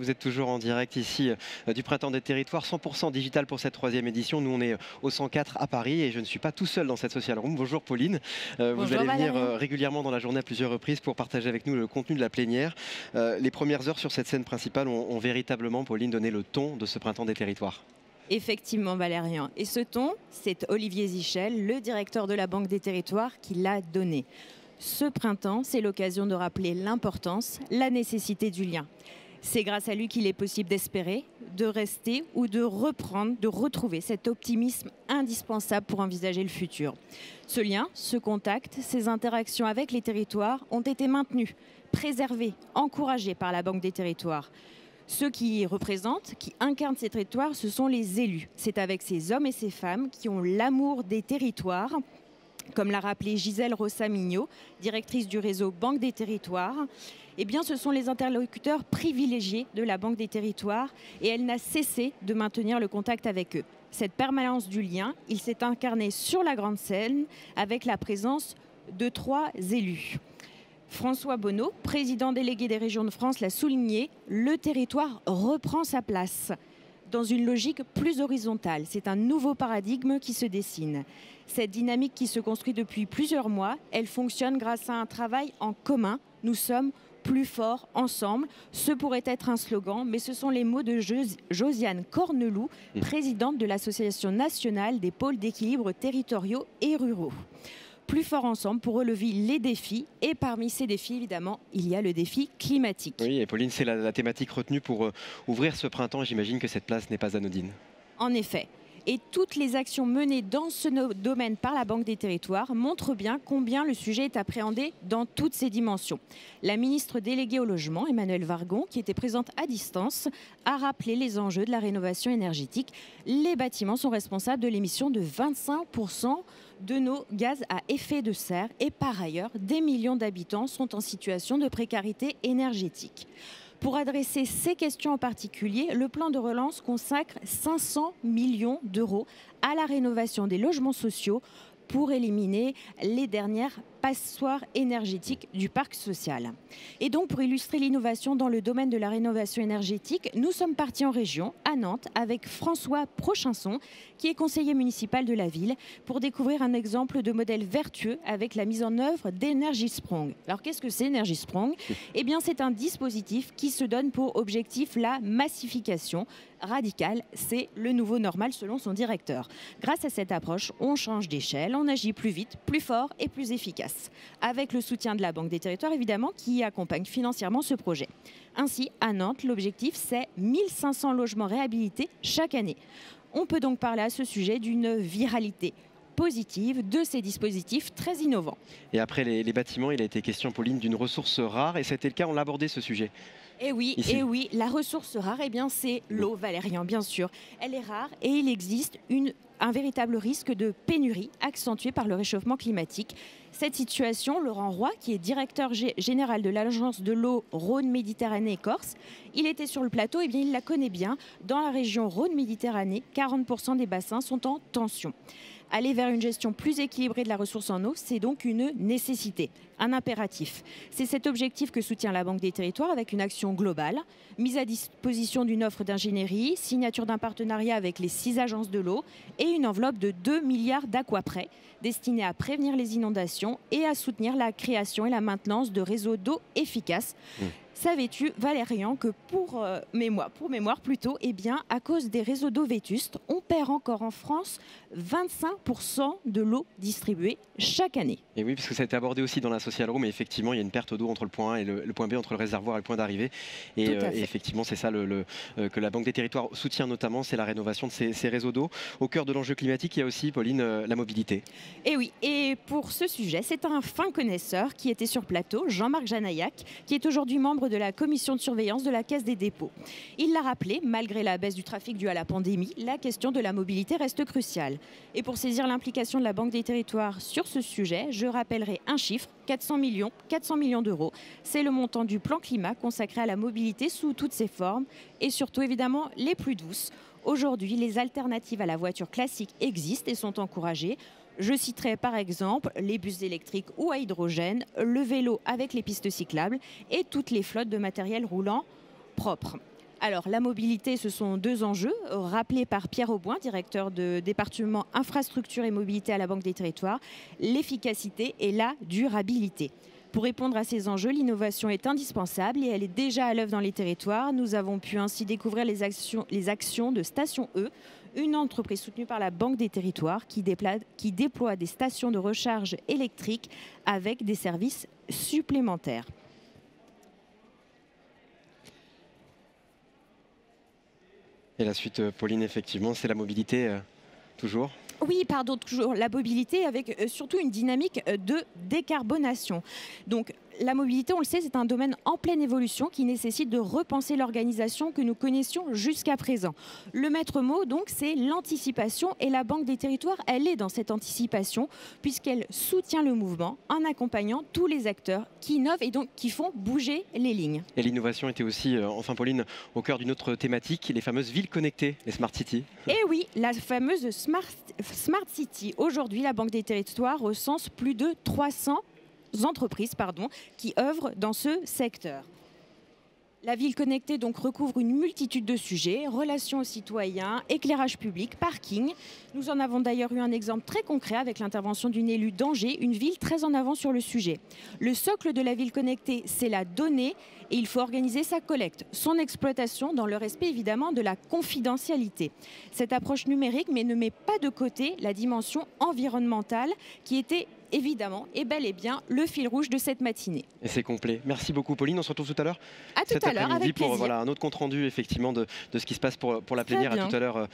vous êtes toujours en direct ici du Printemps des Territoires, 100% digital pour cette 3e édition. Nous, on est au 104 à Paris et je ne suis pas tout seul dans cette social room. Bonjour Pauline, vous allez venir régulièrement dans la journée à plusieurs reprises pour partager avec nous le contenu de la plénière. Les premières heures sur cette scène principale ont véritablement, Pauline, donné le ton de ce Printemps des Territoires. Effectivement, Valérian. Et ce ton, c'est Olivier Zichel, le directeur de la Banque des Territoires, qui l'a donné. Ce printemps, c'est l'occasion de rappeler l'importance, la nécessité du lien. C'est grâce à lui qu'il est possible d'espérer, de rester ou de retrouver cet optimisme indispensable pour envisager le futur. Ce lien, ce contact, ces interactions avec les territoires ont été maintenus, préservés, encouragés par la Banque des Territoires. Ceux qui représentent, qui incarnent ces territoires, ce sont les élus. C'est avec ces hommes et ces femmes qui ont l'amour des territoires, comme l'a rappelé Gisèle Rossa-Mignot, directrice du réseau Banque des Territoires. Eh bien, ce sont les interlocuteurs privilégiés de la Banque des Territoires et elle n'a cessé de maintenir le contact avec eux. Cette permanence du lien, il s'est incarné sur la grande scène avec la présence de 3 élus. François Bonneau, président délégué des régions de France, l'a souligné, le territoire reprend sa place dans une logique plus horizontale. C'est un nouveau paradigme qui se dessine. Cette dynamique qui se construit depuis plusieurs mois, elle fonctionne grâce à un travail en commun. Nous sommes plus forts ensemble. Ce pourrait être un slogan, mais ce sont les mots de Josiane Corneloup, présidente de l'Association nationale des pôles d'équilibre territoriaux et ruraux. Plus fort ensemble pour relever les défis. Et parmi ces défis, évidemment, il y a le défi climatique. Oui, et Pauline, c'est la thématique retenue pour ouvrir ce printemps. J'imagine que cette place n'est pas anodine. En effet. Et toutes les actions menées dans ce domaine par la Banque des Territoires montrent bien combien le sujet est appréhendé dans toutes ses dimensions. La ministre déléguée au logement, Emmanuelle Wargon, qui était présente à distance, a rappelé les enjeux de la rénovation énergétique. Les bâtiments sont responsables de l'émission de 25% de nos gaz à effet de serre et par ailleurs, des millions d'habitants sont en situation de précarité énergétique. Pour adresser ces questions en particulier, le plan de relance consacre 500 millions d'euros à la rénovation des logements sociaux pour éliminer les dernières passoires énergétiques du parc social. Et donc, pour illustrer l'innovation dans le domaine de la rénovation énergétique, nous sommes partis en région, à Nantes, avec François Prochinson, qui est conseiller municipal de la ville, pour découvrir un exemple de modèle vertueux avec la mise en œuvre d'EnergySprong. Alors, qu'est-ce que c'est EnergySprong? Eh bien, c'est un dispositif qui se donne pour objectif la massification radicale. C'est le nouveau normal selon son directeur. Grâce à cette approche, on change d'échelle, on agit plus vite, plus fort et plus efficace. Avec le soutien de la Banque des Territoires, évidemment, qui accompagne financièrement ce projet. Ainsi, à Nantes, l'objectif, c'est 1500 logements réhabilités chaque année. On peut donc parler à ce sujet d'une viralité positive de ces dispositifs très innovants. Et après les bâtiments, il a été question, Pauline, d'une ressource rare, et c'était le cas, on l'a abordé ce sujet. Et oui, la ressource rare, eh bien, c'est l'eau, Valérian, bien sûr. Elle est rare et il existe un véritable risque de pénurie accentué par le réchauffement climatique. Cette situation, Laurent Roy, qui est directeur général de l'Agence de l'eau Rhône-Méditerranée-Corse, il était sur le plateau, et bien il la connaît bien. Dans la région Rhône-Méditerranée, 40% des bassins sont en tension. Aller vers une gestion plus équilibrée de la ressource en eau, c'est donc une nécessité, un impératif. C'est cet objectif que soutient la Banque des Territoires avec une action globale, mise à disposition d'une offre d'ingénierie, signature d'un partenariat avec les 6 agences de l'eau et une enveloppe de 2 milliards d'aquaprêt destinée à prévenir les inondations et à soutenir la création et la maintenance de réseaux d'eau efficaces. Savais-tu, Valérian, que pour mémoire plutôt, eh bien, à cause des réseaux d'eau vétustes, on perd encore en France 25% de l'eau distribuée chaque année. Et oui, parce que ça a été abordé aussi dans la social room, mais effectivement, il y a une perte d'eau entre le point A et le point B, entre le réservoir et le point d'arrivée. Et effectivement, c'est ça que la Banque des Territoires soutient notamment, c'est la rénovation de ces réseaux d'eau. Au cœur de l'enjeu climatique, il y a aussi, Pauline, la mobilité. Et oui, et pour ce sujet, c'est un fin connaisseur qui était sur plateau, Jean-Marc Janaillac, qui est aujourd'hui membre de la commission de surveillance de la Caisse des dépôts. Il l'a rappelé, malgré la baisse du trafic due à la pandémie, la question de la mobilité reste cruciale. Et pour saisir l'implication de la Banque des Territoires sur ce sujet, je rappellerai un chiffre, 400 millions d'euros. C'est le montant du plan climat consacré à la mobilité sous toutes ses formes et surtout évidemment les plus douces. Aujourd'hui, les alternatives à la voiture classique existent et sont encouragées. Je citerai par exemple les bus électriques ou à hydrogène, le vélo avec les pistes cyclables et toutes les flottes de matériel roulant propre. Alors, la mobilité, ce sont deux enjeux rappelés par Pierre Auboin, directeur de département infrastructure et mobilité à la Banque des Territoires, l'efficacité et la durabilité. Pour répondre à ces enjeux, l'innovation est indispensable et elle est déjà à l'œuvre dans les territoires. Nous avons pu ainsi découvrir les actions de Station E, une entreprise soutenue par la Banque des Territoires qui déploie des stations de recharge électrique avec des services supplémentaires. Et la suite, Pauline, effectivement, c'est la mobilité toujours. Oui, pardon, toujours la mobilité avec surtout une dynamique de décarbonation. Donc la mobilité, on le sait, c'est un domaine en pleine évolution qui nécessite de repenser l'organisation que nous connaissions jusqu'à présent. Le maître mot, donc, c'est l'anticipation et la Banque des Territoires, elle est dans cette anticipation puisqu'elle soutient le mouvement en accompagnant tous les acteurs qui innovent et donc qui font bouger les lignes. Et l'innovation était aussi, enfin Pauline, au cœur d'une autre thématique, les fameuses villes connectées, les Smart Cities. Et oui, la fameuse Smart City. Aujourd'hui, la Banque des Territoires recense plus de 300 entreprises qui œuvrent dans ce secteur. La ville connectée donc recouvre une multitude de sujets, relations aux citoyens, éclairage public, parking. Nous en avons d'ailleurs eu un exemple très concret avec l'intervention d'une élue d'Angers, une ville très en avant sur le sujet. Le socle de la ville connectée, c'est la donnée et il faut organiser sa collecte, son exploitation dans le respect évidemment de la confidentialité. Cette approche numérique ne met pas de côté la dimension environnementale qui était évidemment et bel et bien le fil rouge de cette matinée. Et c'est complet. Merci beaucoup Pauline, on se retrouve tout à l'heure. À tout à l'heure, avec plaisir. Pour un autre compte rendu effectivement de ce qui se passe pour la plénière. À tout à l'heure.